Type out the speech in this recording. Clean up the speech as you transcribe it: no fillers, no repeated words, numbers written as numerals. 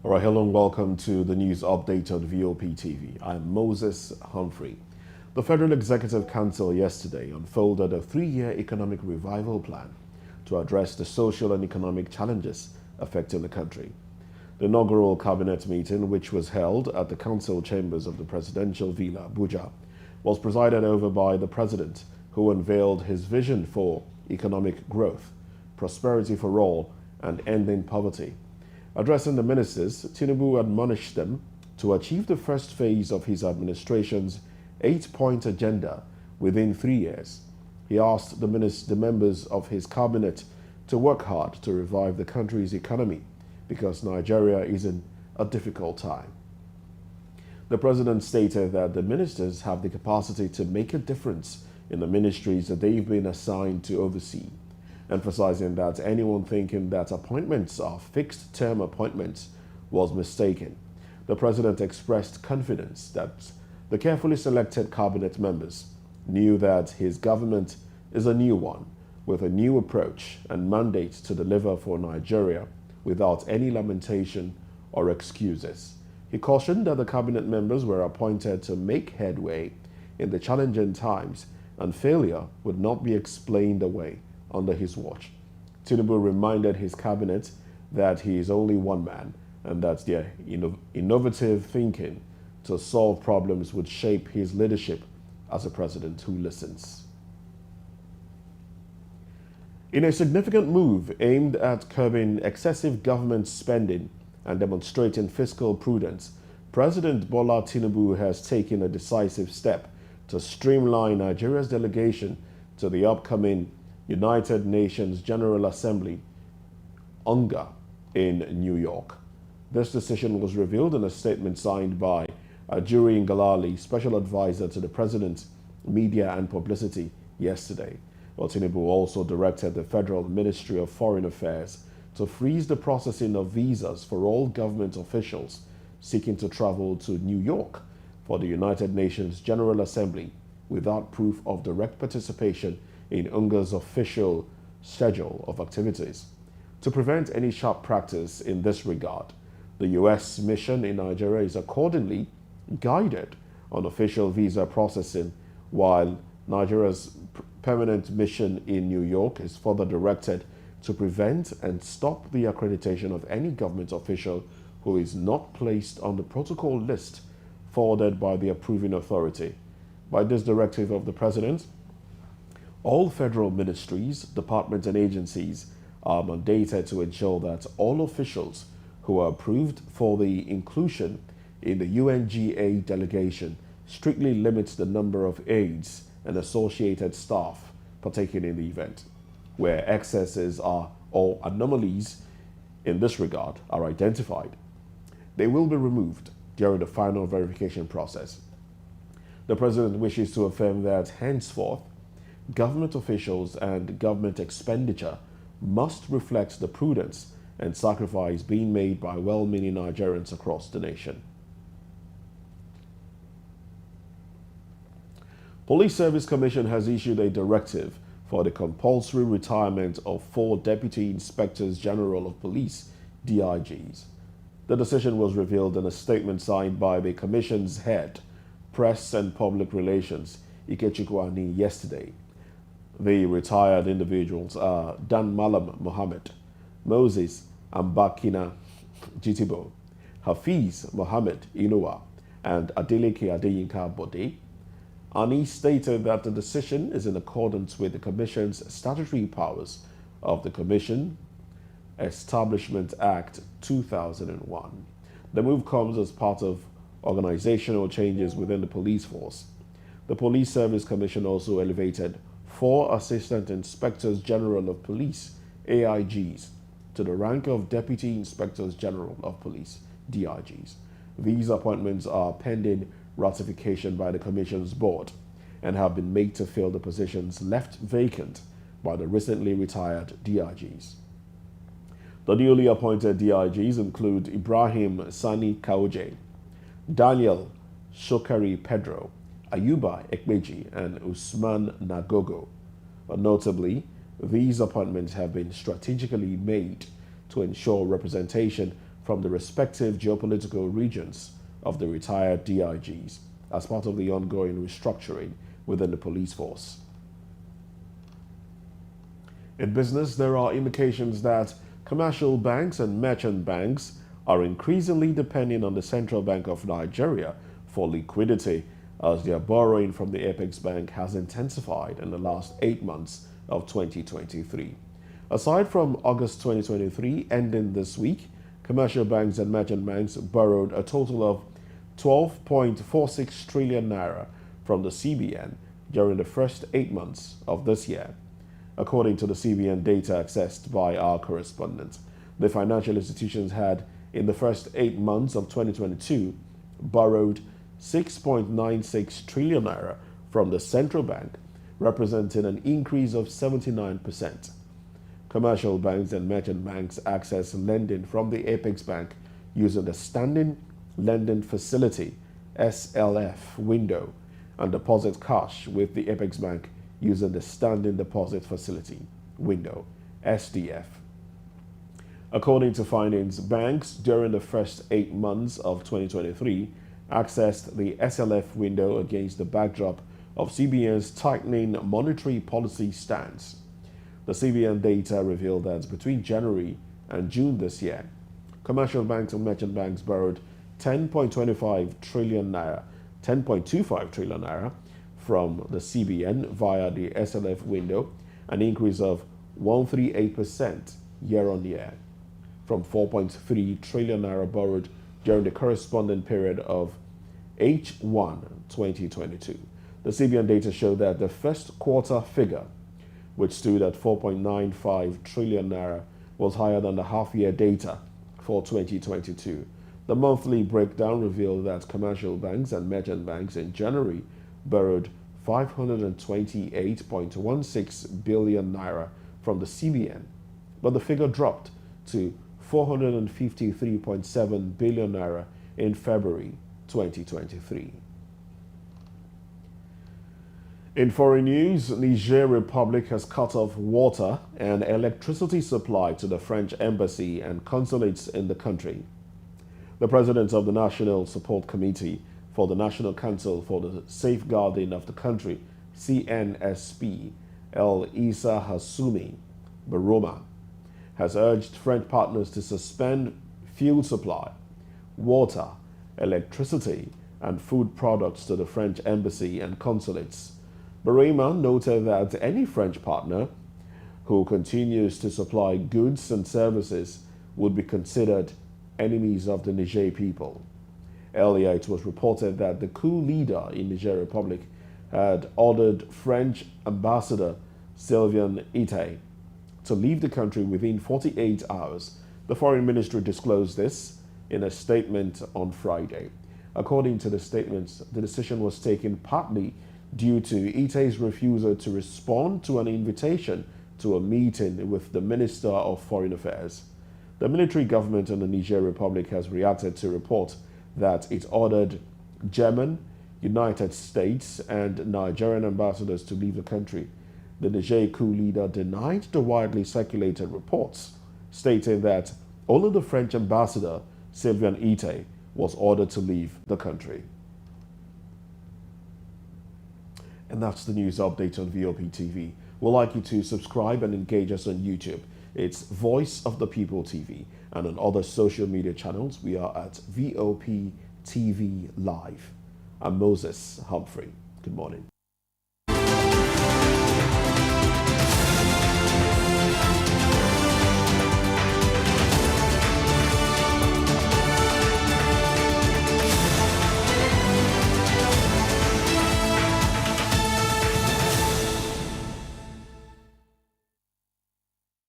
All right, hello and welcome to the news update on VOP TV. I'm Moses Humphrey. The Federal Executive Council yesterday unfolded a 3-year economic revival plan to address the social and economic challenges affecting the country. The inaugural cabinet meeting, which was held at the council chambers of the Presidential Villa, Abuja, was presided over by the president, who unveiled his vision for economic growth, prosperity for all, and ending poverty. Addressing the ministers, Tinubu admonished them to achieve the first phase of his administration's 8-point agenda within 3 years. He asked the members of his cabinet to work hard to revive the country's economy because Nigeria is in a difficult time. The president stated that the ministers have the capacity to make a difference in the ministries that they've been assigned to oversee, emphasizing that anyone thinking that appointments are fixed-term appointments was mistaken. The president expressed confidence that the carefully selected cabinet members knew that his government is a new one, with a new approach and mandate to deliver for Nigeria without any lamentation or excuses. He cautioned that the cabinet members were appointed to make headway in the challenging times, and failure would not be explained away under his watch. Tinubu reminded his cabinet that he is only one man and that their innovative thinking to solve problems would shape his leadership as a president who listens. In a significant move aimed at curbing excessive government spending and demonstrating fiscal prudence, President Bola Tinubu has taken a decisive step to streamline Nigeria's delegation to the upcoming United Nations General Assembly, UNGA, in New York. This decision was revealed in a statement signed by Ajuri Ngalale, Special Advisor to the President's Media and Publicity, yesterday. Well, Tinubu also directed the Federal Ministry of Foreign Affairs to freeze the processing of visas for all government officials seeking to travel to New York for the United Nations General Assembly without proof of direct participation in UNGA's official schedule of activities. To prevent any sharp practice in this regard, the U.S. mission in Nigeria is accordingly guided on official visa processing, while Nigeria's permanent mission in New York is further directed to prevent and stop the accreditation of any government official who is not placed on the protocol list forwarded by the approving authority. By this directive of the President, all federal ministries, departments, and agencies are mandated to ensure that all officials who are approved for the inclusion in the UNGA delegation strictly limit the number of aides and associated staff partaking in the event. Where excesses are or anomalies in this regard are identified, they will be removed during the final verification process. The President wishes to affirm that henceforth, government officials and government expenditure must reflect the prudence and sacrifice being made by well-meaning Nigerians across the nation. Police Service Commission has issued a directive for the compulsory retirement of 4 Deputy Inspectors General of Police, DIGs. The decision was revealed in a statement signed by the Commission's head, Press and Public Relations, Ikechukwu Ani, yesterday. The retired individuals are Dan Malam Mohammed, Moses Ambakina Jitibo, Hafiz Mohammed Inuwa, and Adeleke Adeyinka Bode. Ani stated that the decision is in accordance with the Commission's statutory powers of the Commission Establishment Act 2001. The move comes as part of organizational changes within the police force. The Police Service Commission also elevated 4 Assistant Inspectors General of Police, AIGs, to the rank of Deputy Inspectors General of Police, DIGs. These appointments are pending ratification by the Commission's board and have been made to fill the positions left vacant by the recently retired DIGs. The newly appointed DIGs include Ibrahim Sani Kaoje, Daniel Shokari Pedro, Ayuba Ekmeji, and Usman Nagogo. But notably, these appointments have been strategically made to ensure representation from the respective geopolitical regions of the retired DIGs as part of the ongoing restructuring within the police force. In business, there are indications that commercial banks and merchant banks are increasingly depending on the Central Bank of Nigeria for liquidity, as their borrowing from the Apex Bank has intensified in the last 8 months of 2023. Aside from August 2023 ending this week, commercial banks and merchant banks borrowed a total of 12.46 trillion naira from the CBN during the first 8 months of this year. According to the CBN data accessed by our correspondent, the financial institutions had, in the first 8 months of 2022, borrowed 6.96 trillion naira from the central bank, representing an increase of 79%. Commercial banks and merchant banks access lending from the Apex Bank using the Standing Lending Facility (SLF) window and deposit cash with the Apex Bank using the Standing Deposit Facility window (SDF). According to findings, banks during the first 8 months of 2023 accessed the SLF window against the backdrop of CBN's tightening monetary policy stance. The CBN data revealed that between January and June this year, commercial banks and merchant banks borrowed 10.25 trillion naira from the CBN via the SLF window, an increase of 138% year-on-year, from 4.3 trillion naira borrowed during the corresponding period of H1 2022. The CBN data showed that the first quarter figure, which stood at 4.95 trillion naira, was higher than the half-year data for 2022. The monthly breakdown revealed that commercial banks and merchant banks in January borrowed 528.16 billion naira from the CBN, but the figure dropped to 453.7 billion naira in February 2023. In foreign news, Niger Republic has cut off water and electricity supply to the French embassy and consulates in the country. The president of the National Support Committee for the National Council for the Safeguarding of the Country, CNSP, El Issa Hassoumi Baroma, has urged French partners to suspend fuel supply, water, electricity, and food products to the French embassy and consulates. Baroma noted that any French partner who continues to supply goods and services would be considered enemies of the Niger people. Earlier, it was reported that the coup leader in Niger Republic had ordered French Ambassador Sylvain Ite to leave the country within 48 hours. The Foreign Ministry disclosed this in a statement on Friday. According to the statements, the decision was taken partly due to Ite's refusal to respond to an invitation to a meeting with the Minister of Foreign Affairs. The military government in the Niger Republic has reacted to report that it ordered German, United States, and Nigerian ambassadors to leave the country. The Niger coup leader denied the widely circulated reports, stating that only the French ambassador, Sylvain Ite, was ordered to leave the country. And that's the news update on VOP TV. We'd like you to subscribe and engage us on YouTube. It's Voice of the People TV. And on other social media channels, we are at VOP TV Live. I'm Moses Humphrey. Good morning.